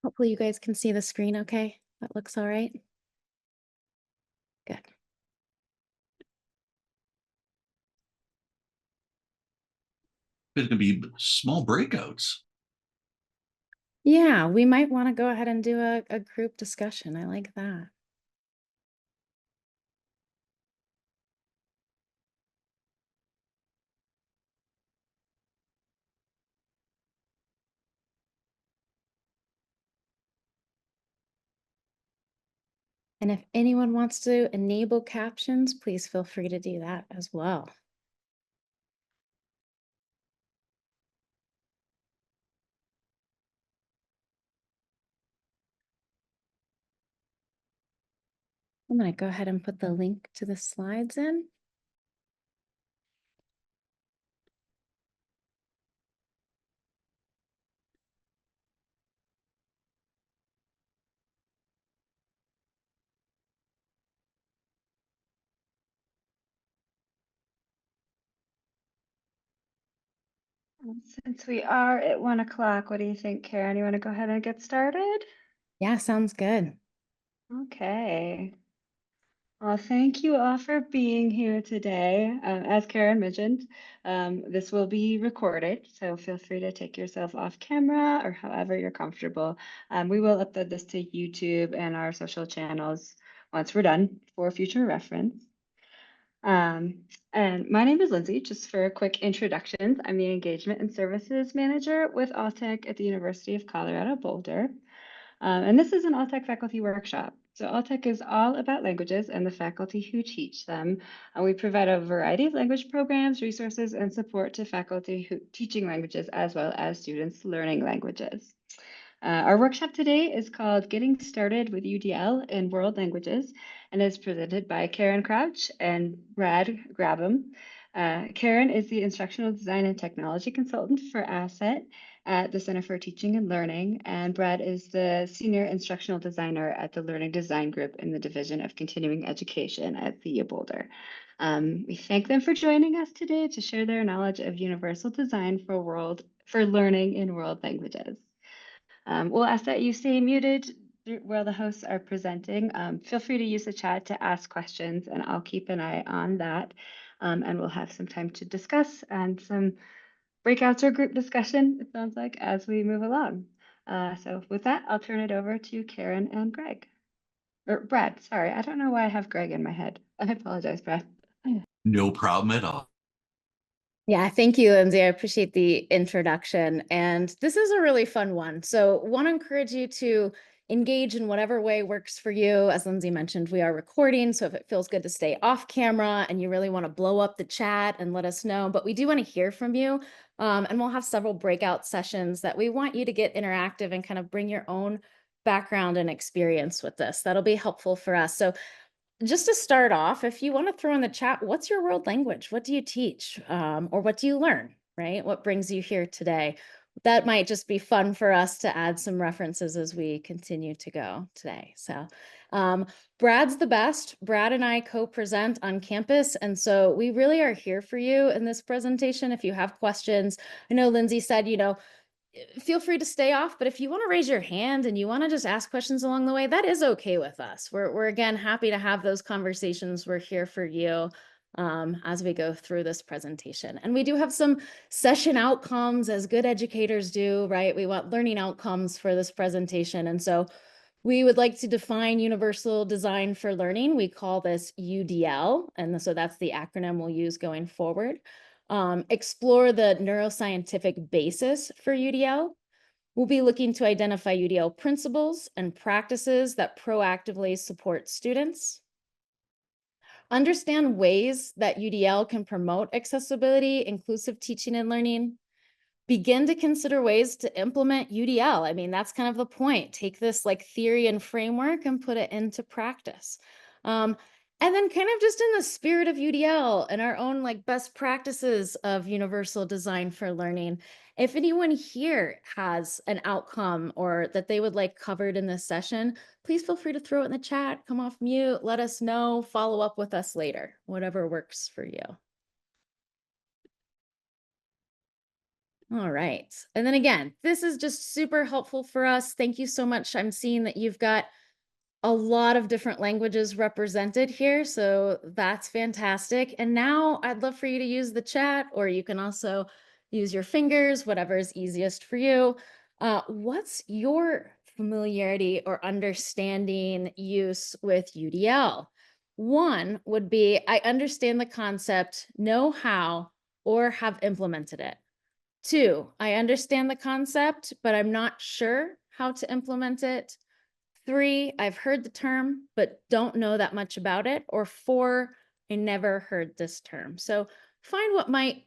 Hopefully you guys can see the screen okay. That looks all right. Good. There's going to be small breakouts. Yeah, we might want to go ahead and do a group discussion. I like that. And if anyone wants to enable captions, please feel free to do that as well. I'm going to go ahead and put the link to the slides in. Since we are at 1 o'clock, what do you think, Karen? You want to go ahead and get started? Yeah, sounds good. Okay. Well, thank you all for being here today. As Karen mentioned, this will be recorded, so feel free to take yourself off camera or however you're comfortable. We will upload this to YouTube and our social channels once we're done for future reference. And my name is Lindsay. Just for quick introductions, I'm the Engagement and Services Manager with ALTEC at the University of Colorado Boulder. And this is an ALTEC faculty workshop. So ALTEC is all about languages and the faculty who teach them. We provide a variety of language programs, resources, and support to faculty who teaching languages as well as students learning languages. Our workshop today is called Getting Started with UDL in World Languages and is presented by Karen Crouch and Brad Grabham. Karen is the Instructional Design and Technology Consultant for ASSETT at the Center for Teaching and Learning, and Brad is the Senior Instructional Designer at the Learning Design Group in the Division of Continuing Education at the U Boulder. We thank them for joining us today to share their knowledge of universal design for learning in world languages. We'll ask that you stay muted while the hosts are presenting. Feel free to use the chat to ask questions, and I'll keep an eye on that. And we'll have some time to discuss and some breakouts or group discussion, it sounds like, as we move along. So with that, I'll turn it over to Karen and Greg. Or Brad, sorry. I don't know why I have Greg in my head. I apologize, Brad. No problem at all. Yeah, thank you, Lindsay. I appreciate the introduction. And this is a really fun one. So want to encourage you to engage in whatever way works for you. As Lindsay mentioned, we are recording. So if it feels good to stay off camera and you really want to blow up the chat and let us know, but we do want to hear from you. And we'll have several breakout sessions that we want you to get interactive and kind of bring your own background and experience with this. That'll be helpful for us. So just to start off, if you want to throw in the chat, what's your world language? What do you teach? Or what do you learn, right? What brings you here today? That might just be fun for us to add some references as we continue to go today. So Brad's the best. Brad and I co-present on campus. And so we really are here for you in this presentation. If you have questions, I know Lindsay said, feel free to stay off, but if you want to raise your hand and you want to just ask questions along the way, that is okay with us. We're again happy to have those conversations. We're here for you as we go through this presentation. And we do have some session outcomes, as good educators do, right? We want learning outcomes for this presentation. And so we would like to define universal design for learning. We call this UDL. And so that's the acronym we'll use going forward. Explore the neuroscientific basis for UDL. We'll be looking to identify UDL principles and practices that proactively support students. Understand ways that UDL can promote accessibility, inclusive teaching and learning. Begin to consider ways to implement UDL. I mean, that's kind of the point. Take this like theory and framework and put it into practice. And then kind of just in the spirit of UDL and our own like best practices of universal design for learning, if anyone here has an outcome or that they would like covered in this session, please feel free to throw it in the chat, come off mute, let us know, follow up with us later, whatever works for you. All right. And then again, this is just super helpful for us. Thank you so much. I'm seeing that you've got a lot of different languages represented here, so that's fantastic. And now I'd love for you to use the chat, or you can also use your fingers, whatever is easiest for you. What's your familiarity or understanding use with UDL? One would be I understand the concept, know how, or have implemented it. Two, I understand the concept, but I'm not sure how to implement it. Three, I've heard the term, but don't know that much about it. Or four, I never heard this term. So find what might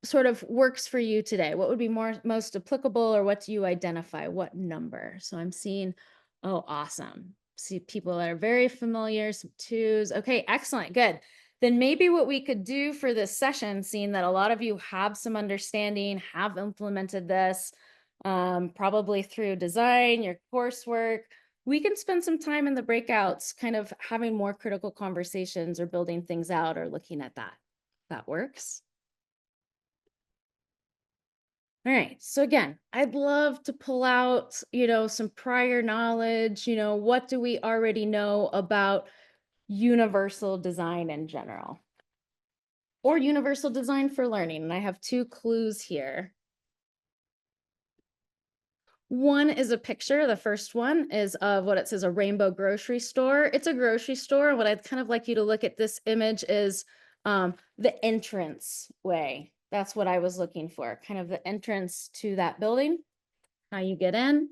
sort of works for you today. What would be most applicable, or what do you identify? What number? So I'm seeing, oh, awesome. See people that are very familiar, some twos. Okay, excellent, good. Then maybe what we could do for this session, seeing that a lot of you have some understanding, have implemented this, probably through design, your coursework, we can spend some time in the breakouts kind of having more critical conversations or building things out or looking at that. That works. All right. So again, I'd love to pull out, some prior knowledge, what do we already know about universal design in general or universal design for learning? And I have two clues here. One is a picture. The first one is of what it says, a rainbow grocery store. It's a grocery store. What I'd kind of like you to look at this image is the entrance way. That's what I was looking for, kind of the entrance to that building, how you get in.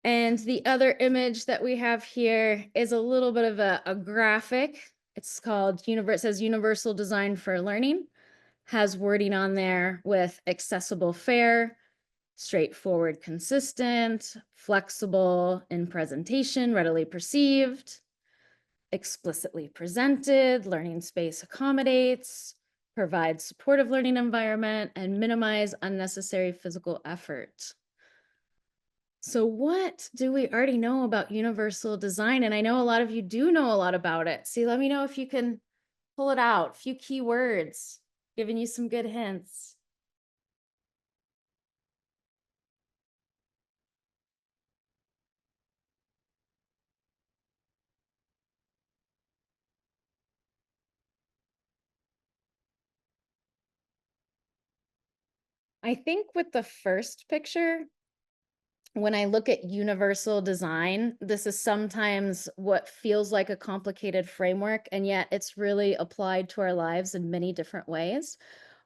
And the other image that we have here is a little bit of a graphic. It's called, it says Universal Design for Learning, has wording on there with accessible fare, straightforward, consistent, flexible in presentation, readily perceived, explicitly presented, learning space accommodates, provides supportive learning environment, and minimize unnecessary physical effort. So what do we already know about universal design? And I know a lot of you do know a lot about it. See, let me know if you can pull it out. A few key words, giving you some good hints. I think with the first picture, when I look at universal design, this is sometimes what feels like a complicated framework, and yet it's really applied to our lives in many different ways.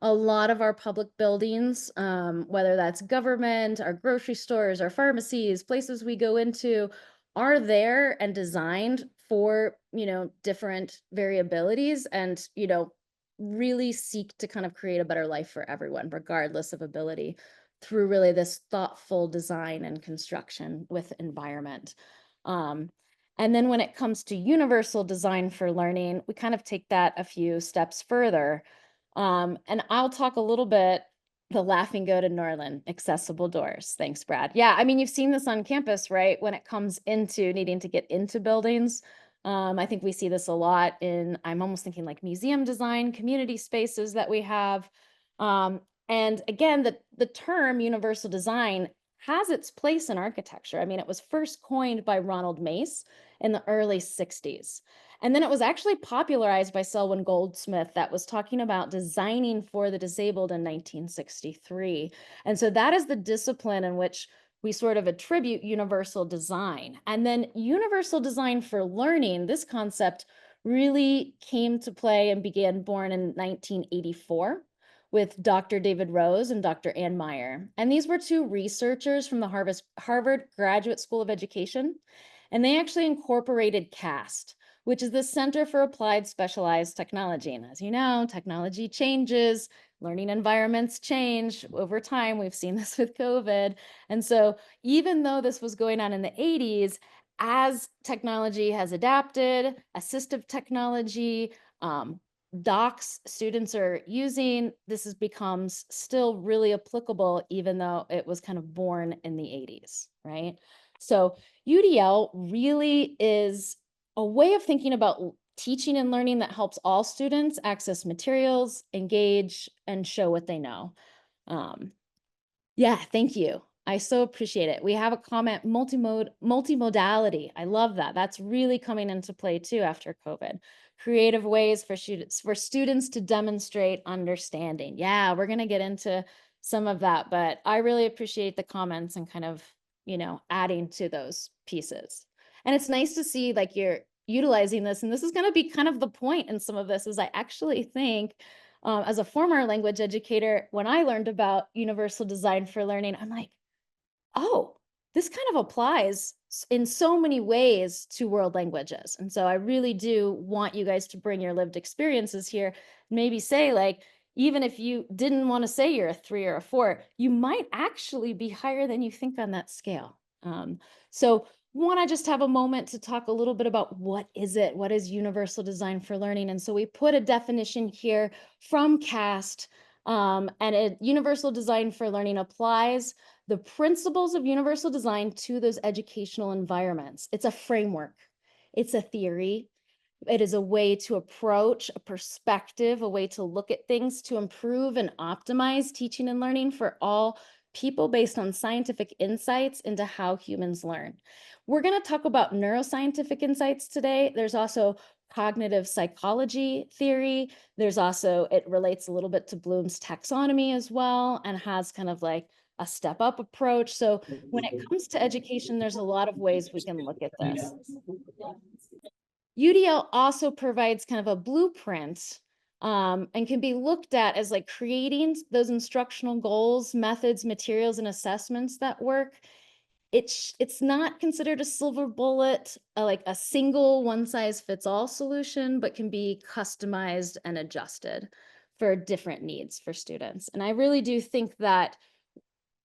A lot of our public buildings, whether that's government, our grocery stores, our pharmacies, places we go into, are there and designed for, different variabilities and, really seek to kind of create a better life for everyone, regardless of ability, through really this thoughtful design and construction with environment. And then when it comes to universal design for learning, we kind of take that a few steps further. And I'll talk a little bit, the laughing goat in Norland, accessible doors. Thanks, Brad. Yeah, I mean, you've seen this on campus, right? When it comes into needing to get into buildings. I think we see this a lot in, I'm almost thinking like museum design, community spaces that we have. And again, the term universal design has its place in architecture. I mean, it was first coined by Ronald Mace in the early 60s. And then it was actually popularized by Selwyn Goldsmith, that was talking about designing for the disabled in 1963. And so that is the discipline in which we sort of attribute universal design. And then universal design for learning, this concept really came to play and began born in 1984 with Dr. David Rose and Dr. Ann Meyer. And these were two researchers from the Harvard Graduate School of Education. And they actually incorporated CAST, which is the Center for Applied Specialized Technology. And as you know, technology changes, learning environments change over time. We've seen this with COVID. And so even though this was going on in the 80s, as technology has adapted, assistive technology, docs students are using, becomes still really applicable, even though it was kind of born in the 80s, right? So UDL really is a way of thinking about teaching and learning that helps all students access materials, engage, and show what they know. Yeah, thank you. I so appreciate it. We have a comment, multimodality. I love that. That's really coming into play too after COVID. Creative ways for students to demonstrate understanding. Yeah, we're going to get into some of that, but I really appreciate the comments and kind of, adding to those pieces. And it's nice to see like you're utilizing this, and this is going to be kind of the point in some of this is I actually think as a former language educator, when I learned about universal design for learning, I'm like, oh, this kind of applies in so many ways to world languages. And so I really do want you guys to bring your lived experiences here. Maybe say like, even if you didn't want to say you're a 3 or a 4, you might actually be higher than you think on that scale. So want to just have a moment to talk a little bit about what is it? What is universal design for learning? And so we put a definition here from CAST, and universal design for learning applies the principles of universal design to those educational environments. It's a framework. It's a theory. It is a way to approach a perspective, a way to look at things to improve and optimize teaching and learning for all people based on scientific insights into how humans learn. We're going to talk about neuroscientific insights today. There's also cognitive psychology theory. There's also, it relates a little bit to Bloom's taxonomy as well, and has kind of like a step up approach. So when it comes to education, there's a lot of ways we can look at this. UDL also provides kind of a blueprint and can be looked at as like creating those instructional goals, methods, materials, and assessments that work. It's not considered a silver bullet, like a single one-size-fits-all solution, but can be customized and adjusted for different needs for students. And I really do think that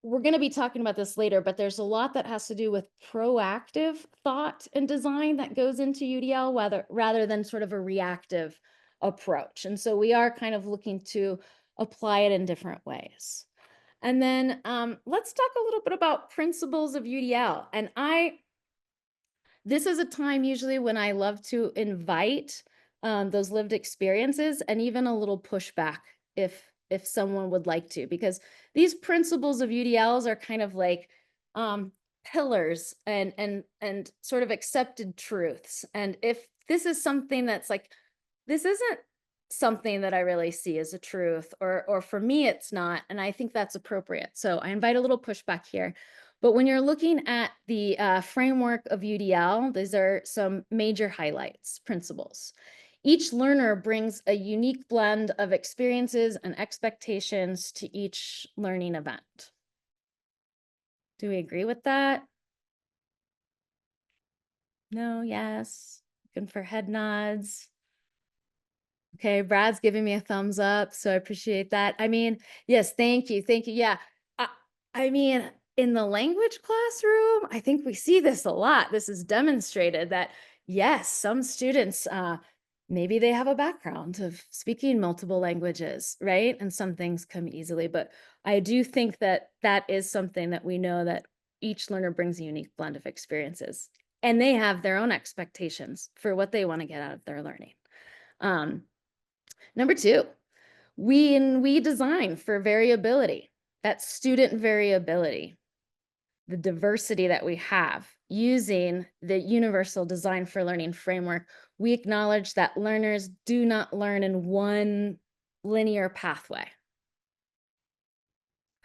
we're going to be talking about this later, but there's a lot that has to do with proactive thought and design that goes into UDL, rather than sort of a reactive approach. And so we are kind of looking to apply it in different ways. And then let's talk a little bit about principles of UDL. And this is a time usually when I love to invite those lived experiences and even a little pushback if someone would like to, because these principles of UDLs are kind of like pillars and sort of accepted truths. And if this is something that's like, this isn't something that I really see as a truth, or for me, it's not, and I think that's appropriate. So I invite a little pushback here. But when you're looking at the framework of UDL, these are some major highlights, principles. Each learner brings a unique blend of experiences and expectations to each learning event. Do we agree with that? No, yes. Looking for head nods. Okay, Brad's giving me a thumbs up, so I appreciate that. I mean, yes, thank you. Thank you. Yeah. I mean, in the language classroom, I think we see this a lot. This is demonstrated that, yes, some students, maybe they have a background of speaking multiple languages, right? And some things come easily, but I do think that that is something that we know that each learner brings a unique blend of experiences, and they have their own expectations for what they want to get out of their learning. Number 2, we design for variability. That's student variability, the diversity that we have. Using the Universal Design for Learning framework, we acknowledge that learners do not learn in one linear pathway.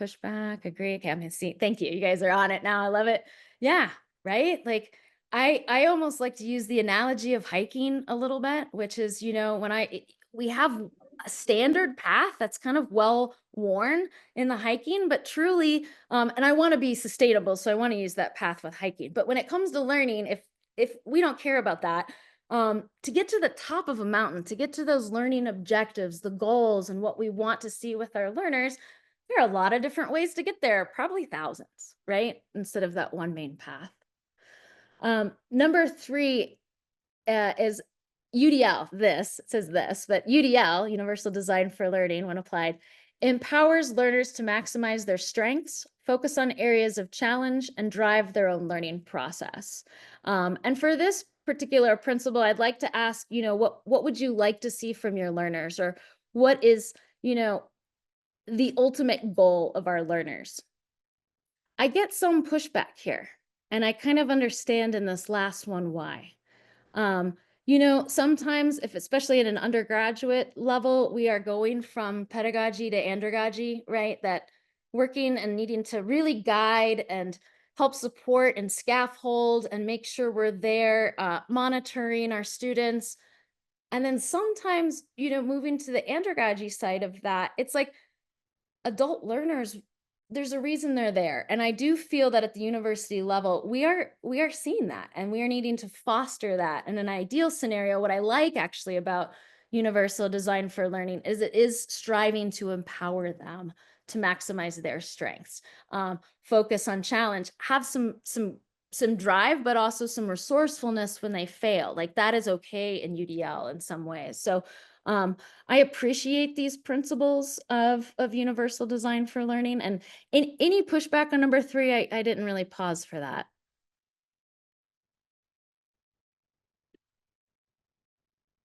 Pushback, agree. Okay, I'm gonna see. Thank you. You guys are on it now. I love it. Yeah, right? Like I almost like to use the analogy of hiking a little bit, which is, when we have a standard path that's kind of well worn in the hiking, but truly, and I want to be sustainable, so I want to use that path with hiking. But when it comes to learning, if we don't care about that, to get to the top of a mountain, to get to those learning objectives, the goals, and what we want to see with our learners, there are a lot of different ways to get there, probably thousands, right? Instead of that one main path. Number 3 is UDL. It says this, but UDL, Universal Design for Learning, when applied, empowers learners to maximize their strengths, focus on areas of challenge, and drive their own learning process. And for this particular principle, I'd like to ask, what would you like to see from your learners, or what is, the ultimate goal of our learners? I get some pushback here, and I kind of understand in this last one why. Um, sometimes, if especially at an undergraduate level, we are going from pedagogy to andragogy, right? That working and needing to really guide and help support and scaffold and make sure we're there, monitoring our students. And then sometimes, moving to the andragogy side of that, it's like adult learners, there's a reason they're there. And I do feel that at the university level, we are seeing that, and we are needing to foster that. In an ideal scenario, what I like actually about universal design for learning is it is striving to empower them to maximize their strengths, focus on challenge, have some drive, but also some resourcefulness when they fail. Like that is okay in UDL in some ways. So I appreciate these principles of universal design for learning. And in any pushback on number 3, I didn't really pause for that.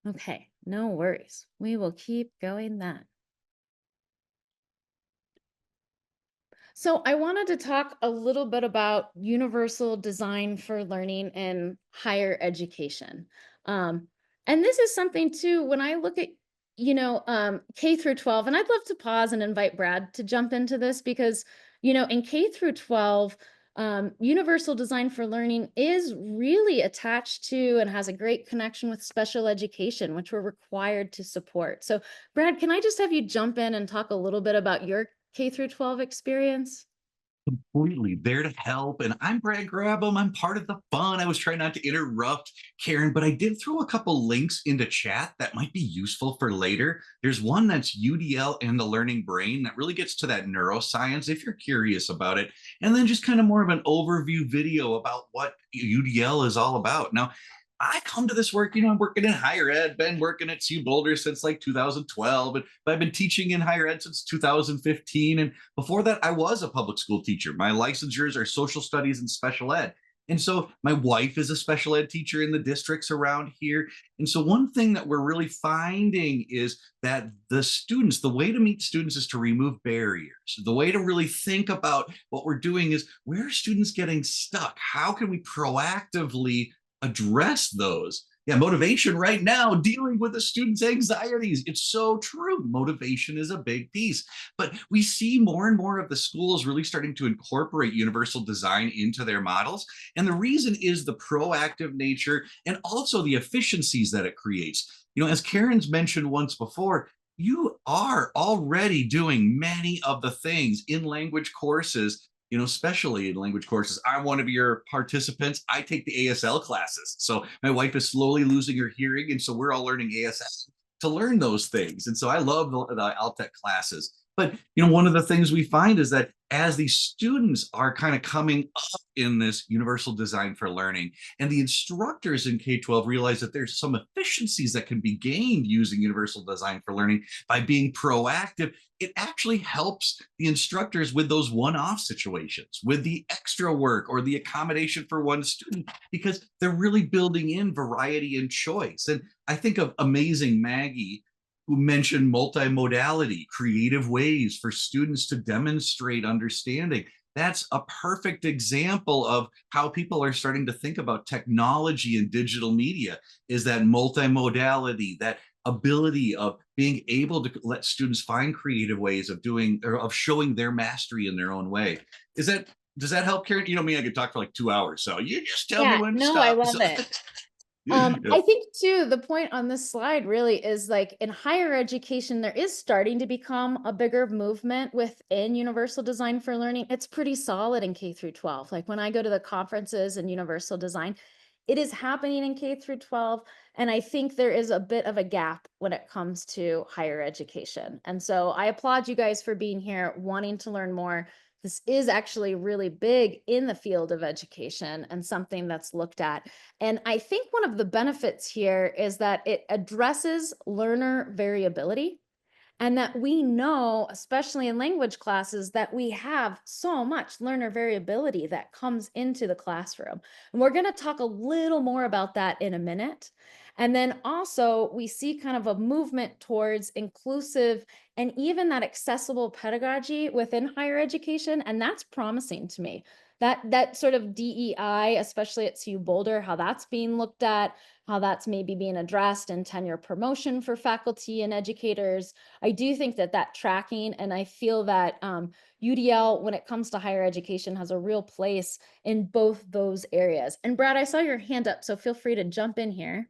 Okay, no worries. We will keep going then. So I wanted to talk a little bit about universal design for learning in higher education. And this is something too, when I look at, K through 12, and I'd love to pause and invite Brad to jump into this because, in K through 12, universal design for learning is really attached to and has a great connection with special education, which we're required to support. So Brad, can I just have you jump in and talk a little bit about your K through 12 experience? Completely there to help. And I'm Brad Grabham. I'm part of the fun. I was trying not to interrupt Karen, but I did throw a couple links into chat that might be useful for later. There's one that's UDL and the learning brain that really gets to that neuroscience if you're curious about it. And then just kind of more of an overview video about what UDL is all about. Now, I come to this work, I'm working in higher ed, been working at CU Boulder since like 2012, but I've been teaching in higher ed since 2015. And before that, I was a public school teacher. My licensures are social studies and special ed. And so my wife is a special ed teacher in the districts around here. And so one thing that we're really finding is that the way to meet students is to remove barriers. The way to really think about what we're doing is where are students getting stuck? How can we proactively address those? Yeah, motivation right now, dealing with the students' anxieties. It's so true. Motivation is a big piece. But we see more and more of the schools really starting to incorporate universal design into their models. And the reason is the proactive nature and also the efficiencies that it creates. As Karen's mentioned once before, you are already doing many of the things in language courses, especially in language courses. I'm one of your participants. I take the ASL classes. So my wife is slowly losing her hearing. And so we're all learning ASL to learn those things. And so I love the ALTEC classes. But, one of the things we find is that as these students are kind of coming up in this universal design for learning, and the instructors in K-12 realize that there's some efficiencies that can be gained using universal design for learning by being proactive, it actually helps the instructors with those one-off situations, with the extra work or the accommodation for one student, because they're really building in variety and choice. And I think of Amazing Maggie, who mentioned multimodality, creative ways for students to demonstrate understanding. That's a perfect example of how people are starting to think about technology and digital media, is that multimodality, that ability of being able to let students find creative ways of doing or of showing their mastery in their own way. Does that help, Karen? You know me, I could talk for like 2 hours. So you just tell me Yeah, when to no, I stop. love So, it. yeah. I think too, the point on this slide really is like in higher education, there is starting to become a bigger movement within universal design for learning. It's pretty solid in K through 12. Like when I go to the conferences in universal design, it is happening in K through 12. And I think there is a bit of a gap when it comes to higher education. And so I applaud you guys for being here, wanting to learn more. This is actually really big in the field of education and something that's looked at. And I think one of the benefits here is that it addresses learner variability. And that we know, especially in language classes, that we have so much learner variability that comes into the classroom. And we're going to talk a little more about that in a minute. And then also, we see kind of a movement towards inclusive and even that accessible pedagogy within higher education. And that's promising to me. That sort of DEI, especially at CU Boulder, how that's being looked at, how that's maybe being addressed in tenure promotion for faculty and educators. I do think that tracking, and I feel that UDL, when it comes to higher education, has a real place in both those areas. And Brad, I saw your hand up, so feel free to jump in here.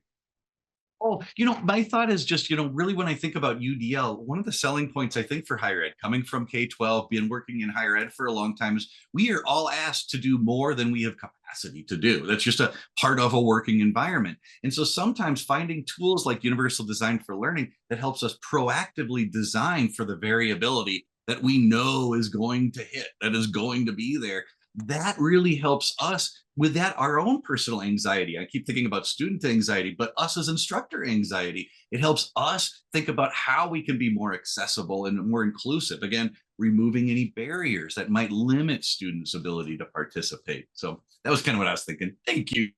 Oh, my thought is just, really when I think about UDL, one of the selling points I think for higher ed, coming from K-12, been working in higher ed for a long time, is we are all asked to do more than we have capacity to do. That's just a part of a working environment. And so sometimes finding tools like Universal Design for Learning that helps us proactively design for the variability that we know is going to hit, that is going to be there, that really helps us with that, our own personal anxiety. I keep thinking about student anxiety, but us as instructor anxiety. It helps us think about how we can be more accessible and more inclusive. Again, removing any barriers that might limit students' ability to participate. So that was kind of what I was thinking. Thank you.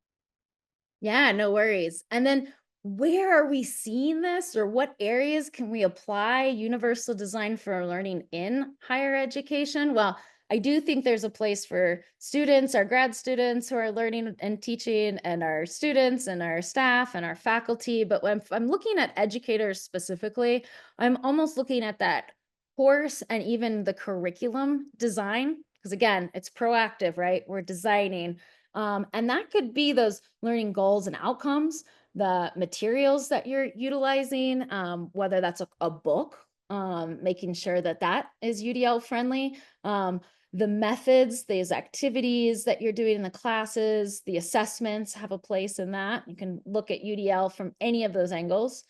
Yeah, no worries. And then where are we seeing this, or what areas can we apply universal design for learning in higher education? Well, I do think there's a place for students, our grad students who are learning and teaching, and our students and our staff and our faculty. But when I'm looking at educators specifically, I'm almost looking at that course and even the curriculum design, because again, it's proactive, right? We're designing. And that could be those learning goals and outcomes, the materials that you're utilizing, whether that's a book, making sure that that is UDL friendly, the methods, these activities that you're doing in the classes, the assessments have a place in that. You can look at UDL from any of those angles.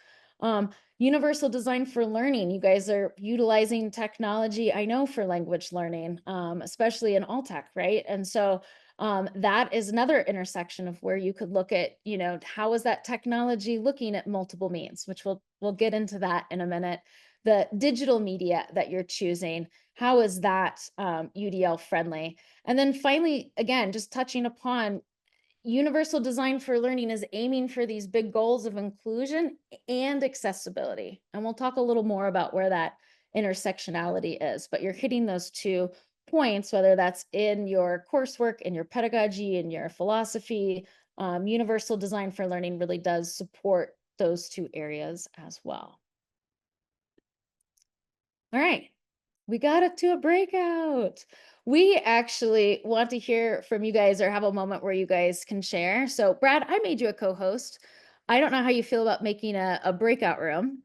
Universal design for learning. You guys are utilizing technology, I know, for language learning, especially in ALTEC, right? And so that is another intersection of where you could look at, how is that technology looking at multiple means, which we'll get into that in a minute. The digital media that you're choosing, how is that UDL friendly? And then finally, again, just touching upon universal design for learning is aiming for these big goals of inclusion and accessibility. And we'll talk a little more about where that intersectionality is, but you're hitting those 2 points, whether that's in your coursework, in your pedagogy, in your philosophy. Universal design for learning really does support those 2 areas as well. All right, we got it to a breakout. We actually want to hear from you guys, or have a moment where you guys can share. So Brad, I made you a co-host. I don't know how you feel about making a breakout room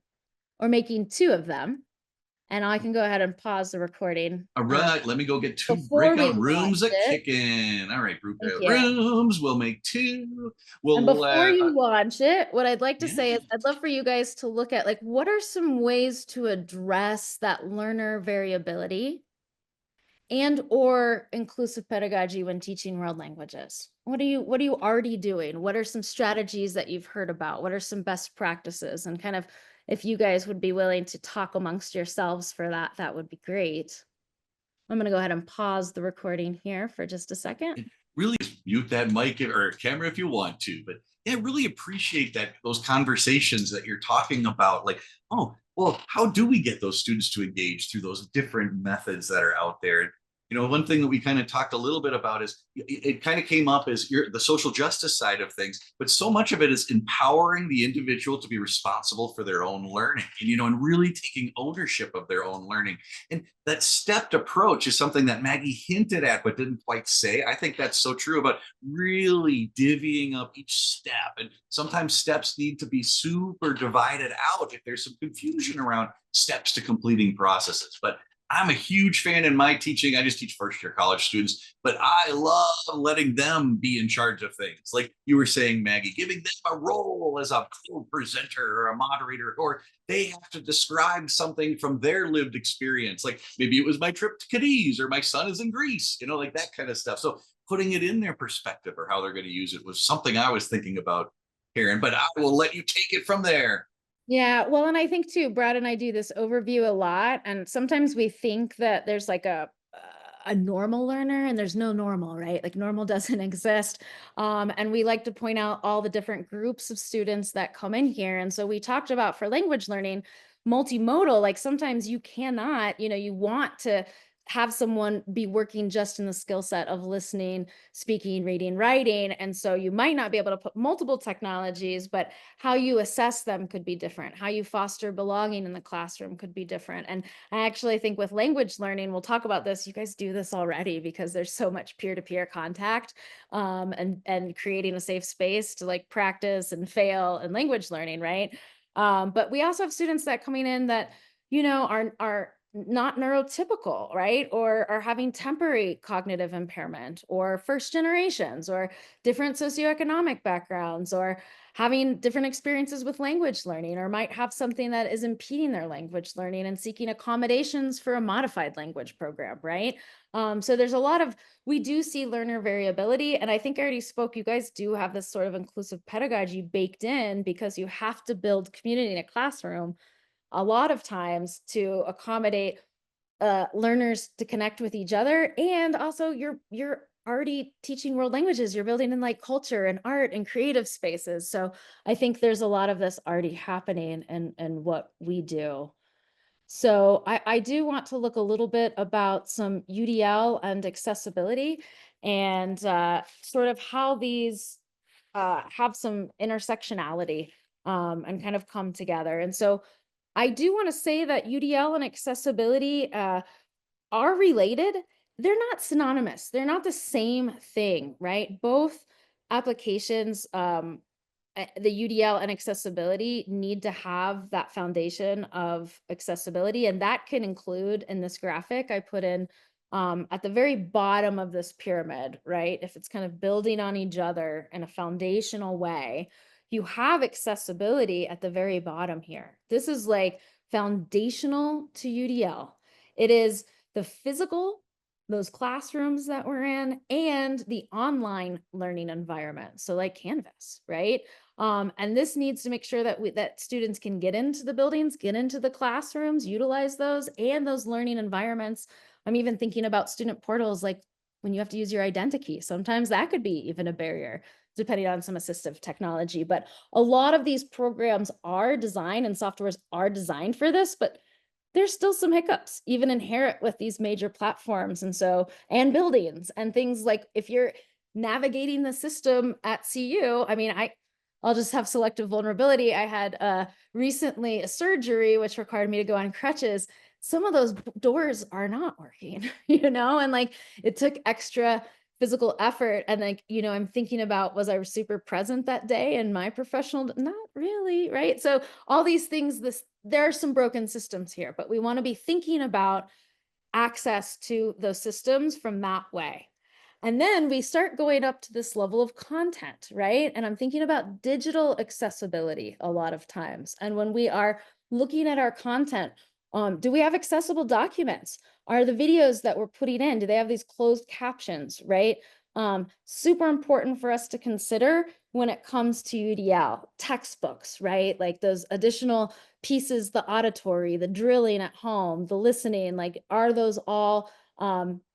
or making 2 of them. And I can go ahead and pause the recording. All right, let me go get 2 Before we breakout rooms launch a it, kicking. All right, thank breakout you. rooms. We'll make 2. And We'll before you launch it, what I'd like to yeah. say is I'd love for you guys to look at, like, what are some ways to address that learner variability and or inclusive pedagogy when teaching world languages? What are you already doing? What are some strategies that you've heard about? What are some best practices? And kind of, if you guys would be willing to talk amongst yourselves for that, that would be great. I'm going to go ahead and pause the recording here for just a second. Really just mute that mic or camera if you want to, but yeah, really appreciate that, those conversations that you're talking about, like, oh, well, how do we get those students to engage through those different methods that are out there? One thing that we kind of talked a little bit about is it kind of came up as the social justice side of things, but so much of it is empowering the individual to be responsible for their own learning, and really taking ownership of their own learning. And that stepped approach is something that Maggie hinted at, but didn't quite say. I think that's so true about really divvying up each step. And sometimes steps need to be super divided out if there's some confusion around steps to completing processes. But I'm a huge fan in my teaching. I just teach first-year college students, but I love letting them be in charge of things. Like you were saying, Maggie, giving them a role as a co-presenter or a moderator, or they have to describe something from their lived experience. Like maybe it was my trip to Cadiz, or my son is in Greece, like that kind of stuff. So putting it in their perspective or how they're going to use it was something I was thinking about, Karen, but I will let you take it from there. Yeah, well, and I think too, Brad and I do this overview a lot, and sometimes we think that there's like a normal learner, and there's no normal, right? Like normal doesn't exist. And we like to point out all the different groups of students that come in here. And so we talked about for language learning, multimodal, like sometimes you cannot, you want to have someone be working just in the skill set of listening, speaking, reading, writing. And so you might not be able to put multiple technologies, but how you assess them could be different. How you foster belonging in the classroom could be different. And I actually think with language learning, we'll talk about this. You guys do this already because there's so much peer-to-peer contact, and creating a safe space to like practice and fail in language learning, right? But we also have students that coming in that, are not neurotypical, right? Or are having temporary cognitive impairment, or first generations, or different socioeconomic backgrounds, or having different experiences with language learning, or might have something that is impeding their language learning and seeking accommodations for a modified language program, right? So there's a lot of, we do see learner variability. And I think I already spoke, you guys do have this sort of inclusive pedagogy baked in because you have to build community in a classroom a lot of times to accommodate learners to connect with each other. And also you're already teaching world languages, you're building in like culture and art and creative spaces. So I think there's a lot of this already happening and what we do. So I do want to look a little bit about some UDL and accessibility, and sort of how these have some intersectionality, and kind of come together. And so I do want to say that UDL and accessibility are related. They're not synonymous. They're not the same thing, right? Both applications, the UDL and accessibility, need to have that foundation of accessibility. And that can include, in this graphic I put in at the very bottom of this pyramid, right? If it's kind of building on each other in a foundational way, you have accessibility at the very bottom here. This is like foundational to UDL. It is the physical, those classrooms that we're in, and the online learning environment. So like Canvas, right? And this needs to make sure that that students can get into the buildings, get into the classrooms, utilize those and those learning environments. I'm even thinking about student portals, like when you have to use your identity, sometimes that could be even a barrier, depending on some assistive technology. But a lot of these programs are designed, and softwares are designed for this, but there's still some hiccups even inherent with these major platforms. And so, and buildings and things, like if you're navigating the system at CU, I mean, I'll just have selective vulnerability. I had recently a surgery which required me to go on crutches. Some of those doors are not working, and like it took extra physical effort. And like, I'm thinking about, was I super present that day in my professional? Not really, right? So all these things, there are some broken systems here, but we want to be thinking about access to those systems from that way. And then we start going up to this level of content, right? And I'm thinking about digital accessibility a lot of times. And when we are looking at our content, do we have accessible documents? Are the videos that we're putting in, do they have these closed captions, right? Super important for us to consider when it comes to UDL. Textbooks, right? Like those additional pieces, the auditory, the drilling at home, the listening, like are those all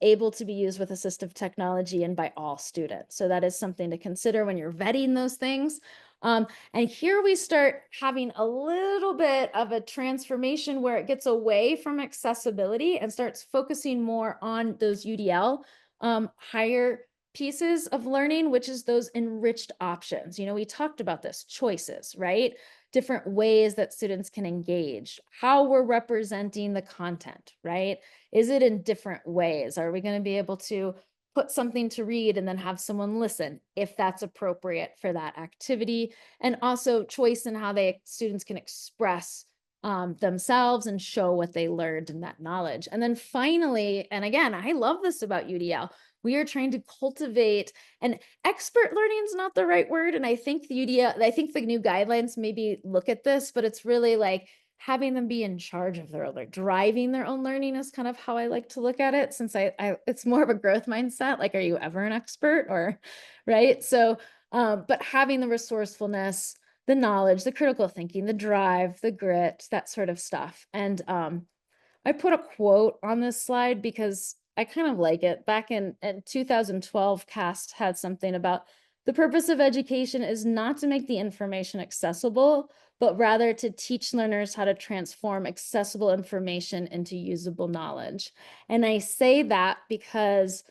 able to be used with assistive technology and by all students? So that is something to consider when you're vetting those things. And here we start having a little bit of a transformation where it gets away from accessibility and starts focusing more on those UDL higher pieces of learning, which is those enriched options. We talked about this, choices, right? Different ways that students can engage, how we're representing the content, right? Is it in different ways? Are we going to be able to put something to read and then have someone listen if that's appropriate for that activity? And also choice in how students can express themselves and show what they learned in that knowledge. And then finally, and again, I love this about UDL, we are trying to cultivate, and expert learning is not the right word. And I think the UDL, I think the new guidelines maybe look at this, but it's really like having them be in charge of their own, driving their own learning is kind of how I like to look at it, since it's more of a growth mindset. Like, are you ever an expert, or right? So, but having the resourcefulness, the knowledge, the critical thinking, the drive, the grit, that sort of stuff. And I put a quote on this slide because I kind of like it. Back in 2012, CAST had something about the purpose of education is not to make the information accessible, but rather to teach learners how to transform accessible information into usable knowledge. And I say that because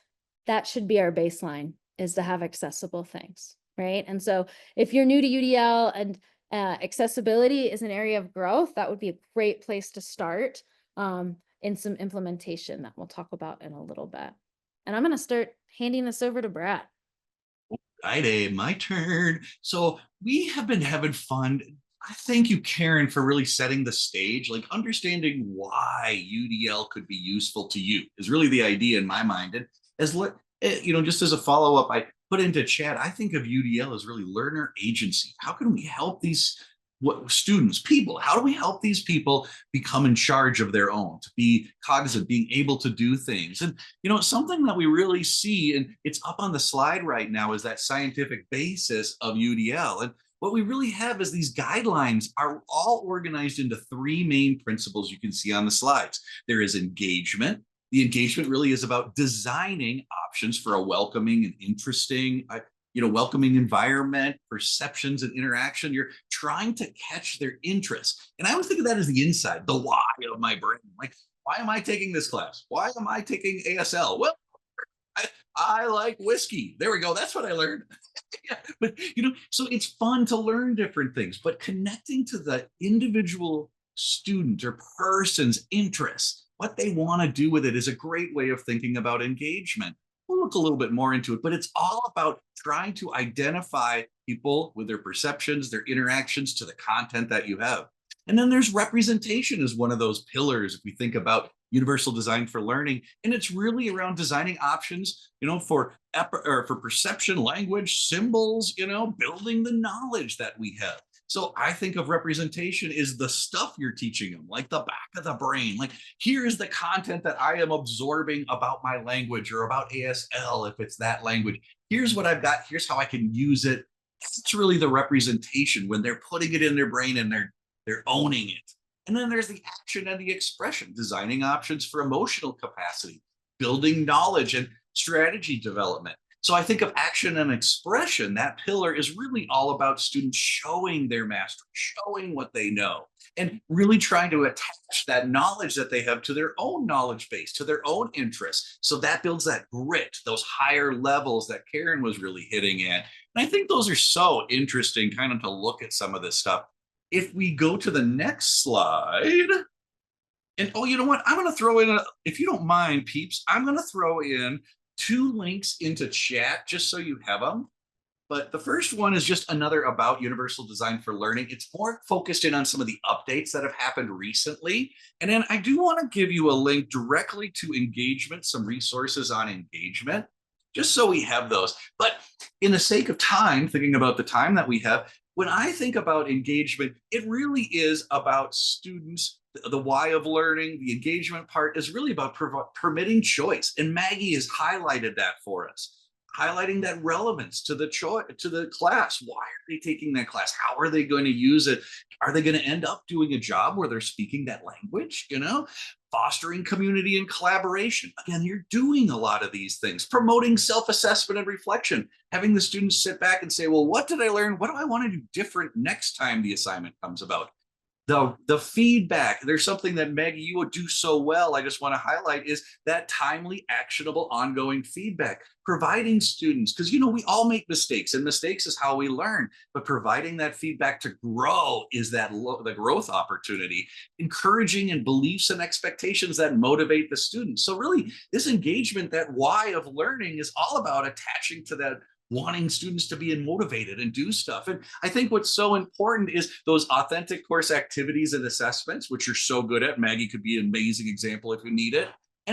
that should be our baseline, is to have accessible things, right? And so if you're new to UDL and accessibility is an area of growth, that would be a great place to start in some implementation that we'll talk about in a little bit. And I'm going to start handing this over to Brad. Friday, my turn. So we have been having fun. I thank you, Karen, for really setting the stage. Like understanding why UDL could be useful to you is really the idea in my mind. And as just as a follow up, I put into chat. I think of UDL as really learner agency. How can we help these students, people? How do we help these people become in charge of their own, to be cognizant, being able to do things? And something that we really see, and it's up on the slide right now, is that scientific basis of UDL. And what we really have is these guidelines are all organized into three main principles you can see on the slides. There is engagement. The engagement really is about designing options for a welcoming and interesting, welcoming environment, perceptions and interaction. You're trying to catch their interest. And I always think of that as the inside, the why of my brain. Like, why am I taking this class? Why am I taking ASL? Well, I like whiskey. There we go. That's what I learned. Yeah. But, so it's fun to learn different things, but connecting to the individual student or person's interests, what they want to do with it, is a great way of thinking about engagement. We'll look a little bit more into it, but it's all about trying to identify people with their perceptions, their interactions to the content that you have. And then there's representation as one of those pillars if we think about universal design for learning. And it's really around designing options, for perception, language, symbols, building the knowledge that we have. So I think of representation is the stuff you're teaching them, like the back of the brain. Like, here's the content that I am absorbing about my language or about ASL, if it's that language. Here's what I've got. Here's how I can use it. It's really the representation when they're putting it in their brain and they're owning it. And then there's the action and the expression, designing options for emotional capacity, building knowledge and strategy development. So I think of action and expression. That pillar is really all about students showing their mastery, showing what they know, and really trying to attach that knowledge that they have to their own knowledge base, to their own interests. So that builds that grit, those higher levels that Karen was really hitting at. And I think those are so interesting kind of to look at some of this stuff. If we go to the next slide, and you know what? I'm going to throw in, if you don't mind, peeps, I'm going to throw in 2 links into chat just so you have them. But the first one is just another about universal design for learning. It's more focused in on some of the updates that have happened recently. And then I do want to give you a link directly to engagement, some resources on engagement, just so we have those. But in the sake of time, thinking about the time that we have, when I think about engagement, it really is about students. The why of learning, the engagement part is really about permitting choice. And Maggie has highlighted that for us, highlighting that relevance to the class. Why are they taking that class? How are they going to use it? Are they going to end up doing a job where they're speaking that language? Fostering community and collaboration. Again, you're doing a lot of these things, promoting self-assessment and reflection, having the students sit back and say, well, what did I learn? What do I want to do different next time the assignment comes about? The feedback, there's something that Maggie, you would do so well, I just want to highlight, is that timely, actionable, ongoing feedback, providing students, because we all make mistakes, and mistakes is how we learn, but providing that feedback to grow is the growth opportunity, encouraging and beliefs and expectations that motivate the students. So really, this engagement, that why of learning, is all about attaching to that, wanting students to be motivated and do stuff. And I think what's so important is those authentic course activities and assessments, which you're so good at. Maggie could be an amazing example if you need it.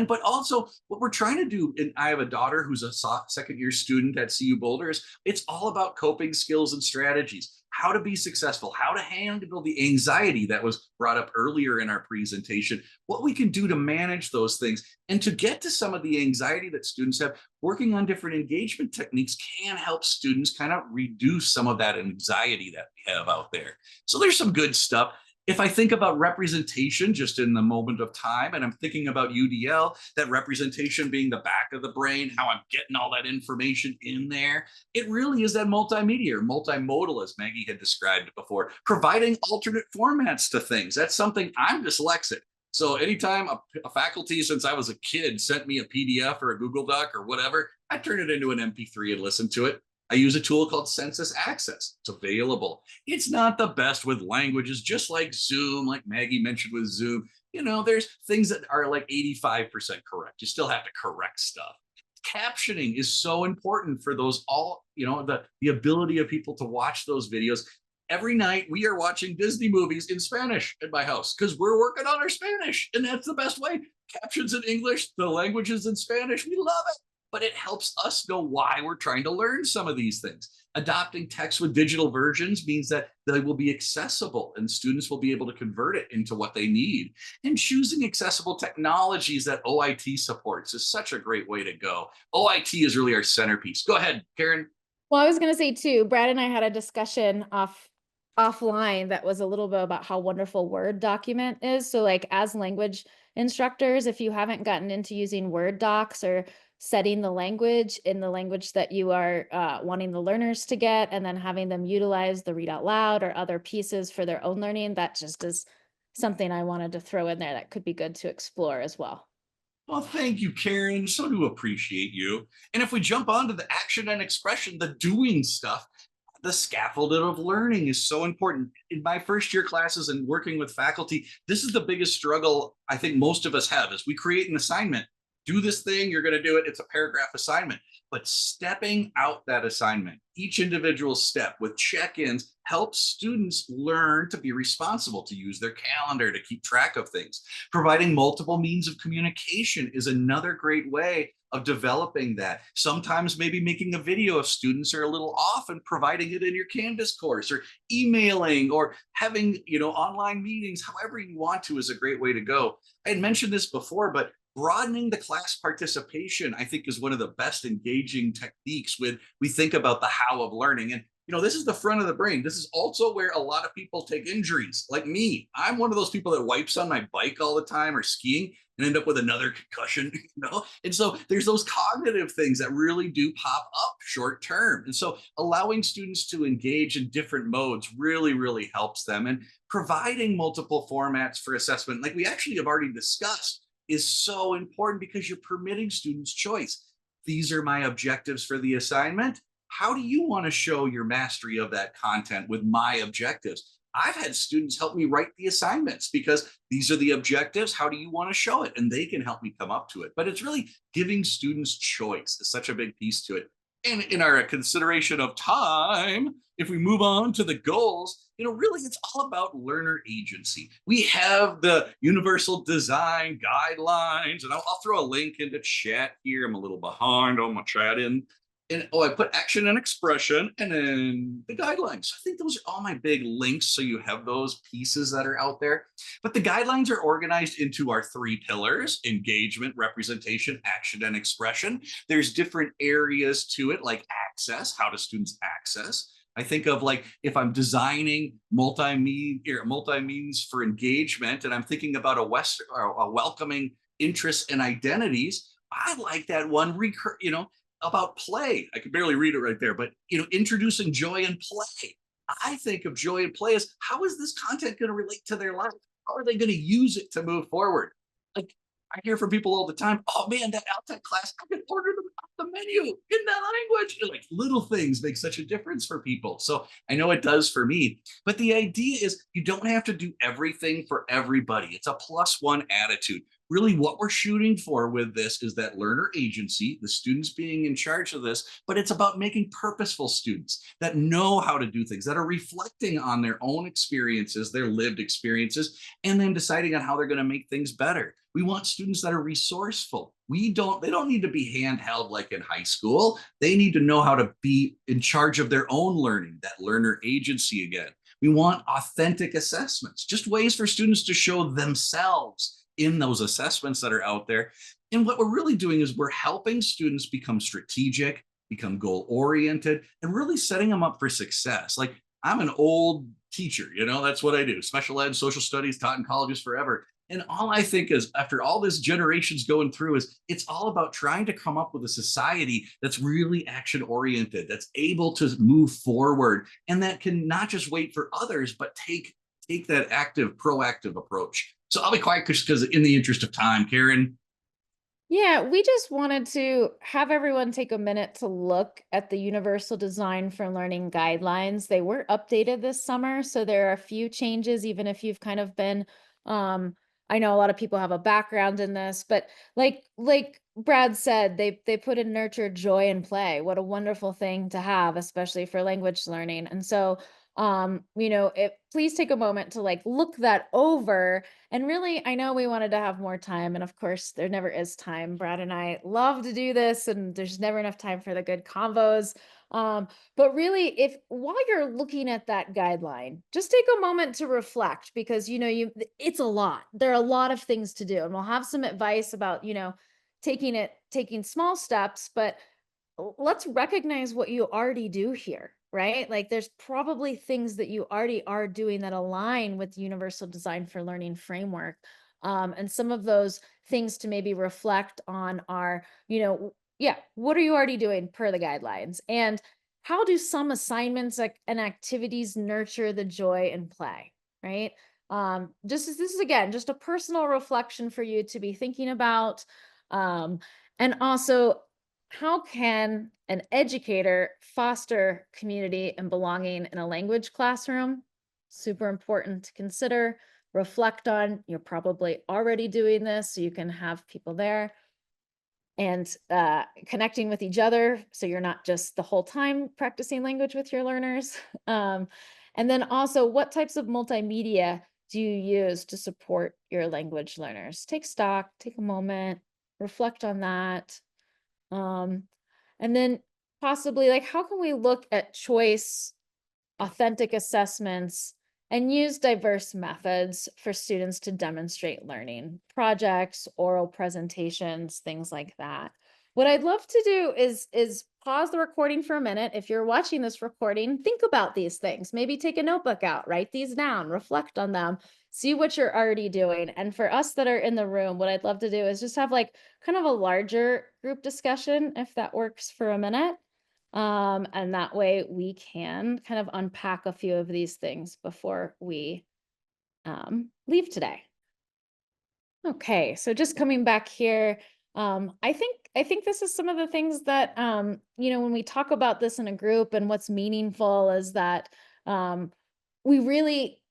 But also what we're trying to do, and I have a daughter who's a second year student at CU Boulder, it's all about coping skills and strategies, how to be successful, how to handle the anxiety that was brought up earlier in our presentation, what we can do to manage those things. And to get to some of the anxiety that students have, working on different engagement techniques can help students kind of reduce some of that anxiety that we have out there. So there's some good stuff. If I think about representation just in the moment of time, and I'm thinking about UDL, that representation being the back of the brain, how I'm getting all that information in there, it really is that multimedia or multimodal, as Maggie had described it before, providing alternate formats to things. That's something I'm dyslexic. So anytime a faculty, since I was a kid, sent me a PDF or a Google Doc or whatever, I turn it into an MP3 and listen to it. I use a tool called Census Access. It's available. It's not the best with languages, just like Zoom, like Maggie mentioned with Zoom. You know, there's things that are like 85% correct. You still have to correct stuff. Captioning is so important for those all, you know, the ability of people to watch those videos. Every night we are watching Disney movies in Spanish at my house because we're working on our Spanish, and that's the best way. Captions in English, the languages in Spanish, we love it. But it helps us know why we're trying to learn some of these things. Adopting text with digital versions means that they will be accessible and students will be able to convert it into what they need. And choosing accessible technologies that OIT supports is such a great way to go. OIT is really our centerpiece. Go ahead, Karen. Well, I was going to say too, Brad and I had a discussion offline that was a little bit about how wonderful Word document is. So like as language instructors, if you haven't gotten into using Word docs or setting the language in the language that you are wanting the learners to get, and then having them utilize the read out loud or other pieces for their own learning, that just is something I wanted to throw in there that could be good to explore as well. Well, thank you, Karen. So do appreciate you. And if we jump onto the action and expression, the doing stuff, the scaffolding of learning is so important. In my first year classes and working with faculty, this is the biggest struggle I think most of us have is we create an assignment. Do this thing, you're going to do it. It's a paragraph assignment. But stepping out that assignment, each individual step with check-ins helps students learn to be responsible, to use their calendar, to keep track of things. Providing multiple means of communication is another great way of developing that. Sometimes maybe making a video if students are a little off and providing it in your Canvas course, or emailing, or having, you know, online meetings, however you want to is a great way to go. I had mentioned this before, but broadening the class participation, I think, is one of the best engaging techniques when we think about the how of learning. And, you know, this is the front of the brain. This is also where a lot of people take injuries, like me. I'm one of those people that wipes on my bike all the time or skiing and end up with another concussion, you know? And so there's those cognitive things that really do pop up short term. And so allowing students to engage in different modes really, really helps them. And providing multiple formats for assessment, like we actually have already discussed, is so important because you're permitting students choice. These are my objectives for the assignment. How do you want to show your mastery of that content with my objectives? I've had students help me write the assignments because these are the objectives. How do you want to show it? And they can help me come up to it. But it's really giving students choice is such a big piece to it. And in our consideration of time, if we move on to the goals, you know, really it's all about learner agency. We have the universal design guidelines, and I'll throw a link into chat here. I'm a little behind on my chat in. And I put action and expression and then the guidelines. So I think those are all my big links. So you have those pieces that are out there. But the guidelines are organized into our 3 pillars: engagement, representation, action, and expression. There's different areas to it, like access. How do students access? I think of like if I'm designing multi-means for engagement, and I'm thinking about a welcoming interests and identities. I like that one, about play. I can barely read it right there, but introducing joy and play. I think of joy and play as, how is this content going to relate to their life? How are they going to use it to move forward? Like, I hear from people all the time, oh man, that ALTEC class, I can order them off the menu in that language. Like, little things make such a difference for people. So I know it does for me. But the idea is you don't have to do everything for everybody. It's a +1 attitude. really what we're shooting for with this is that learner agency, the students being in charge of this, but it's about making purposeful students that know how to do things, that are reflecting on their own experiences, their lived experiences, and then deciding on how they're going to make things better. We want students that are resourceful. They don't need to be handheld like in high school. They need to know how to be in charge of their own learning, that learner agency again. We want authentic assessments, just ways for students to show themselves in those assessments that are out there. And what we're really doing is we're helping students become strategic, become goal oriented, and really setting them up for success. Like, I'm an old teacher, that's what I do. Special ed, social studies, taught in colleges forever. And all I think is, after all this generations going through, is it's all about trying to come up with a society that's really action oriented, that's able to move forward, and that can not just wait for others, but take that active, proactive approach. So I'll be quiet because in the interest of time, Karen. Yeah, we just wanted to have everyone take a minute to look at the Universal Design for Learning guidelines. They were updated this summer, so there are a few changes, even if you've kind of been, I know a lot of people have a background in this, but like Brad said, they put in nurture, joy, and play. What a wonderful thing to have, especially for language learning. And so, please take a moment to like look that over. And really, I know we wanted to have more time, and of course, there never is time. Brad and I love to do this, and there's never enough time for the good convos. But really, if while you're looking at that guideline, just take a moment to reflect, because it's a lot. There are a lot of things to do, and we'll have some advice about taking small steps, but let's recognize what you already do here, right? Like, there's probably things that you already are doing that align with the Universal Design for Learning framework. And some of those things to maybe reflect on are, yeah, what are you already doing per the guidelines? And how do some assignments and activities nurture the joy and play, right? This is again, just a personal reflection for you to be thinking about. And also, how can an educator foster community and belonging in a language classroom? Super important to consider, reflect on. You're probably already doing this, so you can have people there and connecting with each other, so you're not just the whole time practicing language with your learners. And then also, what types of multimedia do you use to support your language learners? Take stock, take a moment, reflect on that. And then possibly, like, how can we look at choice, authentic assessments, and use diverse methods for students to demonstrate learning, projects, oral presentations, things like that. What I'd love to do is pause the recording for a minute. If you're watching this recording, think about these things. Maybe take a notebook out, write these down, reflect on them, see what you're already doing. And for us that are in the room, what I'd love to do is just have like kind of a larger group discussion, if that works for a minute. And that way we can kind of unpack a few of these things before we leave today. Okay, so just coming back here, I think this is some of the things that when we talk about this in a group, and what's meaningful is that we really,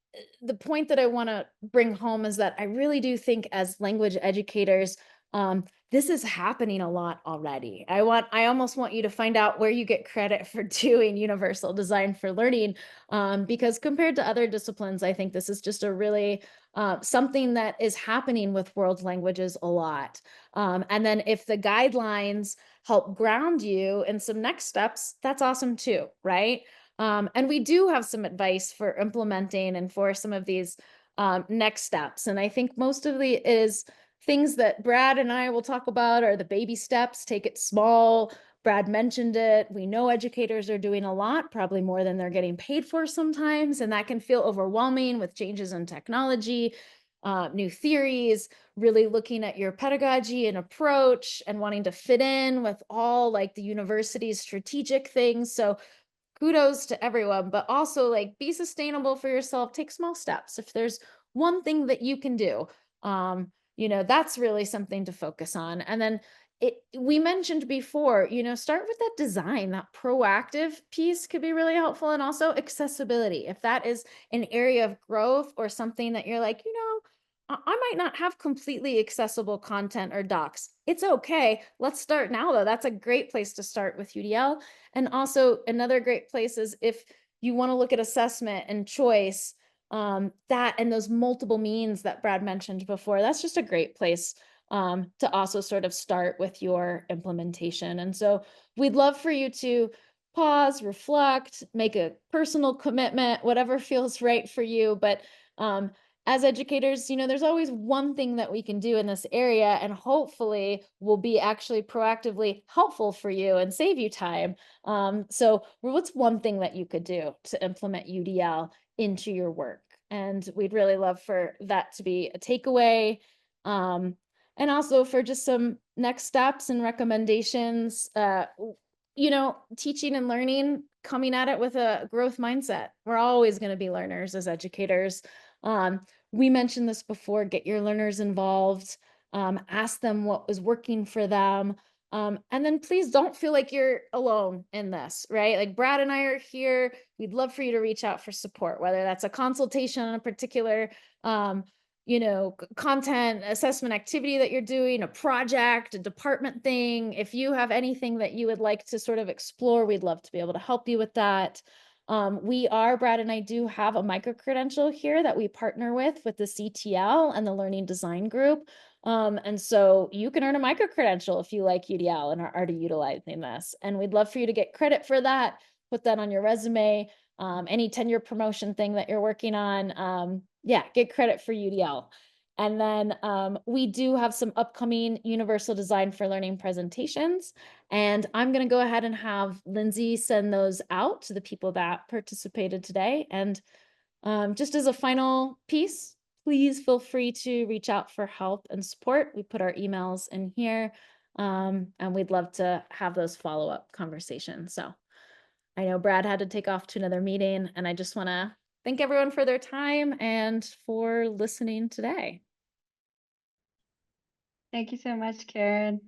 the point that I want to bring home is that I really do think, as language educators, this is happening a lot already. I almost want you to find out where you get credit for doing Universal Design for Learning, because compared to other disciplines, I think this is just a really something that is happening with world languages a lot. And then if the guidelines help ground you in some next steps, that's awesome too, right? And we do have some advice for implementing and for some of these next steps. And I think most of the is things that Brad and I will talk about are the baby steps. Take it small. Brad mentioned it. We know educators are doing a lot, probably more than they're getting paid for sometimes, and that can feel overwhelming with changes in technology, new theories, really looking at your pedagogy and approach and wanting to fit in with all like the university's strategic things. So kudos to everyone, but also like be sustainable for yourself. Take small steps. If there's one thing that you can do, that's really something to focus on. And then we mentioned before, start with that design. That proactive piece could be really helpful, and also accessibility. If that is an area of growth or something that you're like, I might not have completely accessible content or docs. It's okay. Let's start now, though. That's a great place to start with UDL. And also, another great place is if you want to look at assessment and choice, that and those multiple means that Brad mentioned before, that's just a great place to also sort of start with your implementation. And so we'd love for you to pause, reflect, make a personal commitment, whatever feels right for you. But as educators, there's always one thing that we can do in this area, and hopefully will be actually proactively helpful for you and save you time. So what's one thing that you could do to implement UDL into your work? And we'd really love for that to be a takeaway. And also for just some next steps and recommendations, teaching and learning, coming at it with a growth mindset. We're always going to be learners as educators. We mentioned this before, get your learners involved, ask them what was working for them. And then please don't feel like you're alone in this, right? Like Brad and I are here. We'd love for you to reach out for support, whether that's a consultation on a particular content assessment activity that you're doing, a project, a department thing. If you have anything that you would like to sort of explore, we'd love to be able to help you with that. Brad and I do have a micro-credential here that we partner with the CTL and the Learning Design Group. And so you can earn a micro-credential if you like UDL and are already utilizing this. And we'd love for you to get credit for that, put that on your resume, any tenure promotion thing that you're working on. Get credit for UDL. And then we do have some upcoming Universal Design for Learning presentations. And I'm going to go ahead and have Lindsay send those out to the people that participated today. And just as a final piece, please feel free to reach out for help and support. We put our emails in here, and we'd love to have those follow-up conversations. So I know Brad had to take off to another meeting, and I just want to thank everyone for their time and for listening today. Thank you so much, Karen.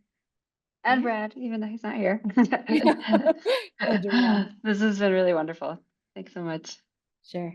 And Brad, even though he's not here. Glad you're here. This has been really wonderful. Thanks so much. Sure.